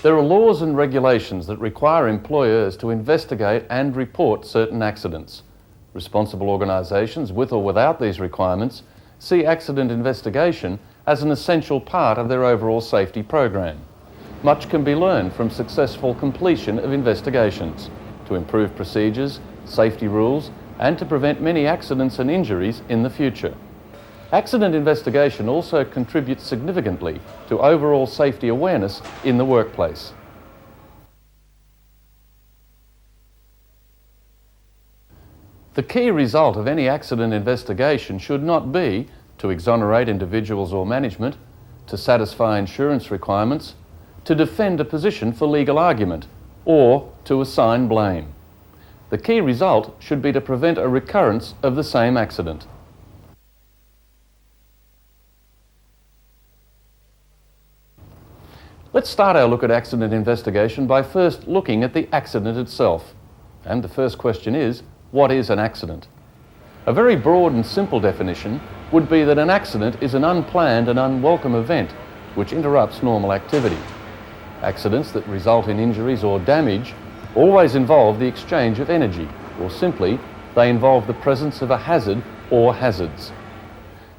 There are laws and regulations that require employers to investigate and report certain accidents. Responsible organisations, with or without these requirements, see accident investigation as an essential part of their overall safety program. Much can be learned from successful completion of investigations to improve procedures, safety rules, and to prevent many accidents and injuries in the future. Accident investigation also contributes significantly to overall safety awareness in the workplace. The key result of any accident investigation should not be to exonerate individuals or management, to satisfy insurance requirements, to defend a position for legal argument, or to assign blame. The key result should be to prevent a recurrence of the same accident. Let's start our look at accident investigation by first looking at the accident itself. And the first question is, what is an accident? A very broad and simple definition would be that an accident is an unplanned and unwelcome event which interrupts normal activity. Accidents that result in injuries or damage always involve the exchange of energy, or simply, they involve the presence of a hazard or hazards.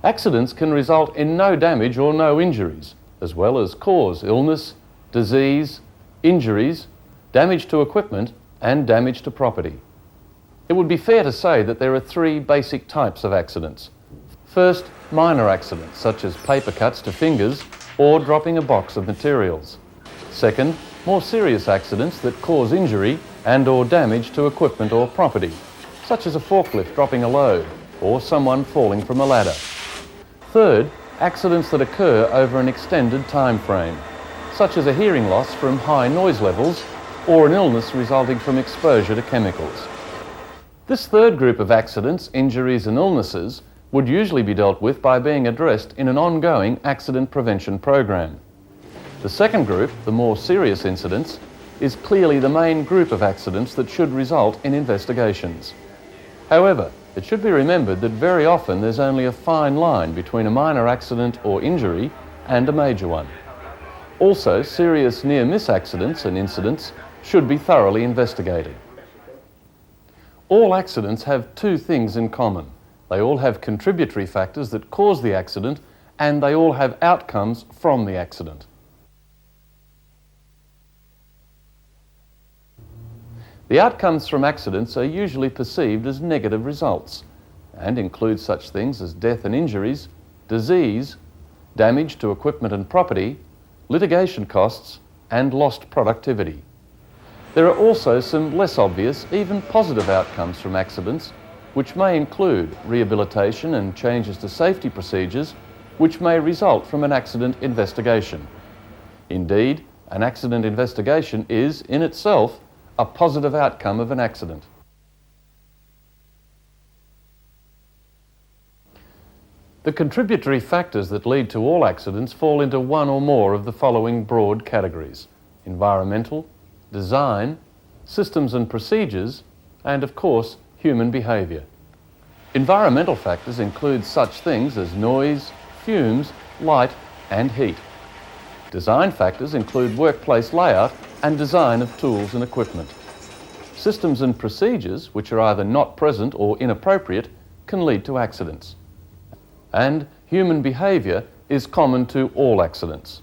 Accidents can result in no damage or no injuries, as well as cause illness, disease, injuries, damage to equipment, and damage to property. It would be fair to say that there are three basic types of accidents. First, minor accidents, such as paper cuts to fingers or dropping a box of materials. Second, more serious accidents that cause injury and/or damage to equipment or property, such as a forklift dropping a load or someone falling from a ladder. Third, accidents that occur over an extended time frame, such as a hearing loss from high noise levels or an illness resulting from exposure to chemicals. This third group of accidents, injuries and illnesses would usually be dealt with by being addressed in an ongoing accident prevention program. The second group, the more serious incidents, is clearly the main group of accidents that should result in investigations. However, it should be remembered that very often there's only a fine line between a minor accident or injury and a major one. Also, serious near-miss accidents and incidents should be thoroughly investigated. All accidents have two things in common. They all have contributory factors that cause the accident, and they all have outcomes from the accident. The outcomes from accidents are usually perceived as negative results and include such things as death and injuries, disease, damage to equipment and property, litigation costs, and lost productivity. There are also some less obvious, even positive outcomes from accidents, which may include rehabilitation and changes to safety procedures, which may result from an accident investigation. Indeed, an accident investigation is, in itself, a positive outcome of an accident. The contributory factors that lead to all accidents fall into one or more of the following broad categories: environmental, design, systems and procedures, and of course, human behaviour. Environmental factors include such things as noise, fumes, light, and heat. Design factors include workplace layout and design of tools and equipment. Systems and procedures, which are either not present or inappropriate, can lead to accidents. And human behaviour is common to all accidents.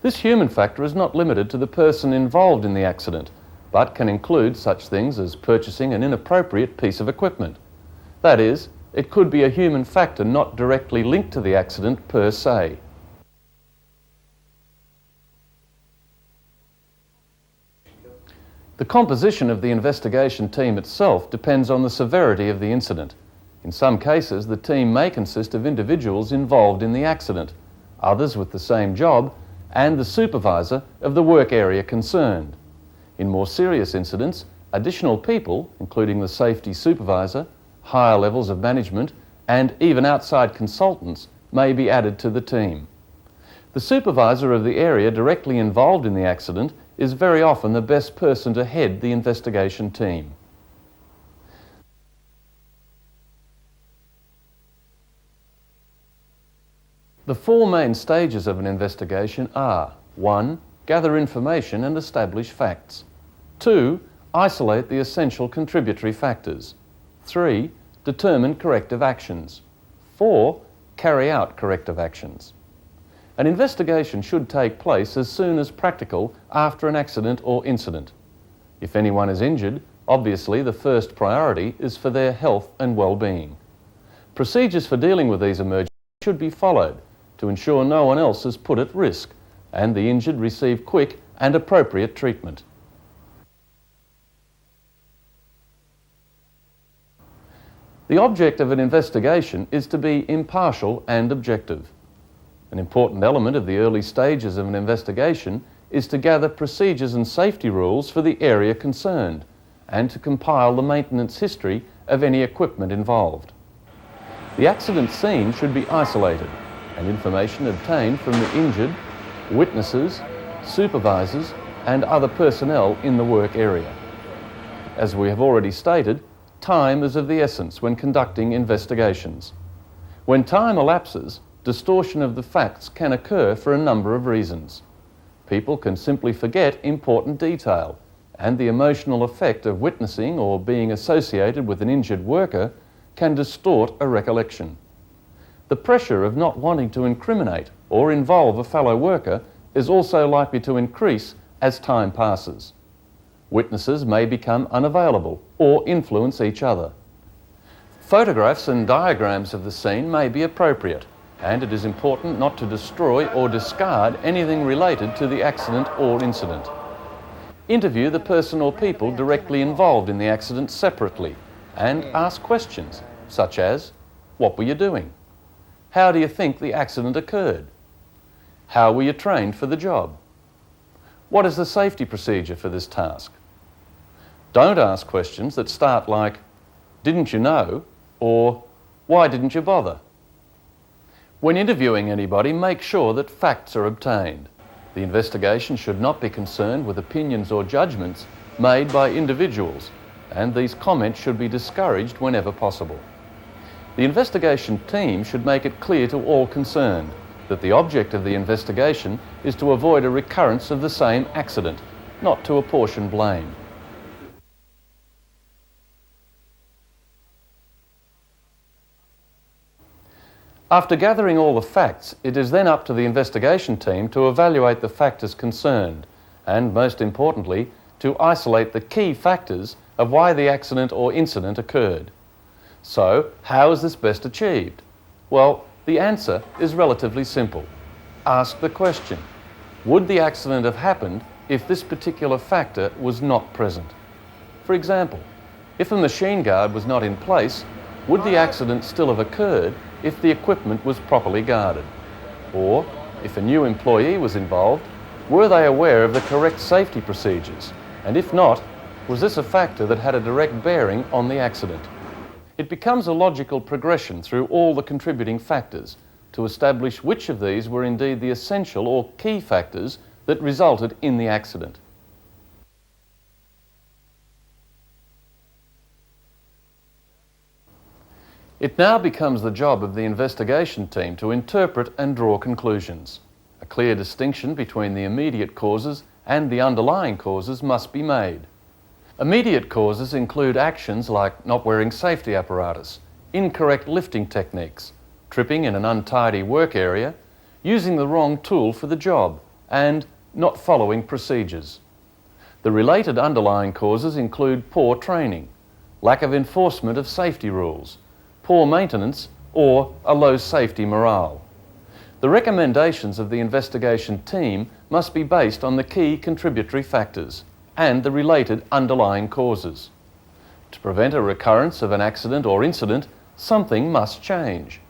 This human factor is not limited to the person involved in the accident, but can include such things as purchasing an inappropriate piece of equipment. That is, it could be a human factor not directly linked to the accident per se. The composition of the investigation team itself depends on the severity of the incident. In some cases, the team may consist of individuals involved in the accident, others with the same job, and the supervisor of the work area concerned. In more serious incidents, additional people, including the safety supervisor, higher levels of management, and even outside consultants, may be added to the team. The supervisor of the area directly involved in the accident is very often the best person to head the investigation team. The four main stages of an investigation are: 1. gather information and establish facts. 2. Isolate the essential contributory factors. 3. Determine corrective actions. 4. Carry out corrective actions. An investigation should take place as soon as practical after an accident or incident. If anyone is injured, obviously the first priority is for their health and well-being. Procedures for dealing with these emergencies should be followed to ensure no one else is put at risk and the injured receive quick and appropriate treatment. The object of an investigation is to be impartial and objective. An important element of the early stages of an investigation is to gather procedures and safety rules for the area concerned and to compile the maintenance history of any equipment involved. The accident scene should be isolated and information obtained from the injured, witnesses, supervisors and other personnel in the work area. As we have already stated, time is of the essence when conducting investigations. When time elapses, distortion of the facts can occur for a number of reasons. People can simply forget important detail, and the emotional effect of witnessing or being associated with an injured worker can distort a recollection. The pressure of not wanting to incriminate or involve a fellow worker is also likely to increase as time passes. Witnesses may become unavailable or influence each other. Photographs and diagrams of the scene may be appropriate, and it is important not to destroy or discard anything related to the accident or incident. Interview the person or people directly involved in the accident separately and ask questions such as, what were you doing? How do you think the accident occurred? How were you trained for the job? What is the safety procedure for this task? Don't ask questions that start like, didn't you know? Or, why didn't you bother? When interviewing anybody, make sure that facts are obtained. The investigation should not be concerned with opinions or judgments made by individuals, and these comments should be discouraged whenever possible. The investigation team should make it clear to all concerned that the object of the investigation is to avoid a recurrence of the same accident, not to apportion blame. After gathering all the facts, it is then up to the investigation team to evaluate the factors concerned and, most importantly, to isolate the key factors of why the accident or incident occurred. So, how is this best achieved? Well, the answer is relatively simple. Ask the question, would the accident have happened if this particular factor was not present? For example, if a machine guard was not in place, would the accident still have occurred if the equipment was properly guarded? Or, if a new employee was involved, were they aware of the correct safety procedures? And if not, was this a factor that had a direct bearing on the accident? It becomes a logical progression through all the contributing factors to establish which of these were indeed the essential or key factors that resulted in the accident. It now becomes the job of the investigation team to interpret and draw conclusions. A clear distinction between the immediate causes and the underlying causes must be made. Immediate causes include actions like not wearing safety apparatus, incorrect lifting techniques, tripping in an untidy work area, using the wrong tool for the job, and not following procedures. The related underlying causes include poor training, lack of enforcement of safety rules, poor maintenance, or a low safety morale. The recommendations of the investigation team must be based on the key contributory factors and the related underlying causes. To prevent a recurrence of an accident or incident, something must change.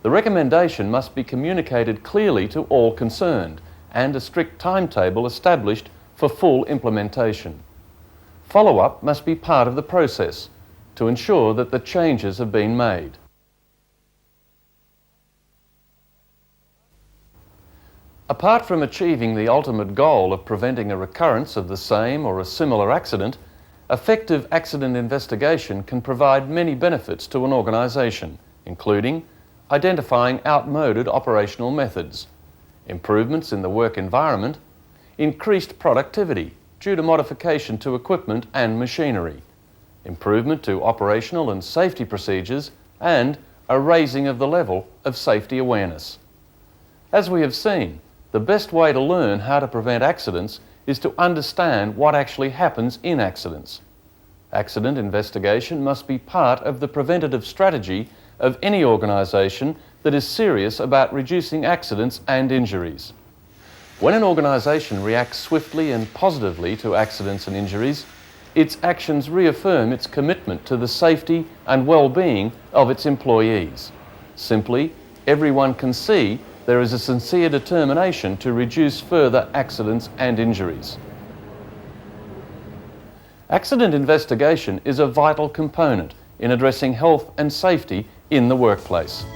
The recommendation must be communicated clearly to all concerned and a strict timetable established for full implementation. Follow-up must be part of the process to ensure that the changes have been made. Apart from achieving the ultimate goal of preventing a recurrence of the same or a similar accident, effective accident investigation can provide many benefits to an organisation, including identifying outmoded operational methods, improvements in the work environment, increased productivity due to modification to equipment and machinery, improvement to operational and safety procedures, and a raising of the level of safety awareness. As we have seen, the best way to learn how to prevent accidents is to understand what actually happens in accidents. Accident investigation must be part of the preventative strategy of any organisation that is serious about reducing accidents and injuries. When an organisation reacts swiftly and positively to accidents and injuries, its actions reaffirm its commitment to the safety and well-being of its employees. Simply, everyone can see there is a sincere determination to reduce further accidents and injuries. Accident investigation is a vital component in addressing health and safety in the workplace.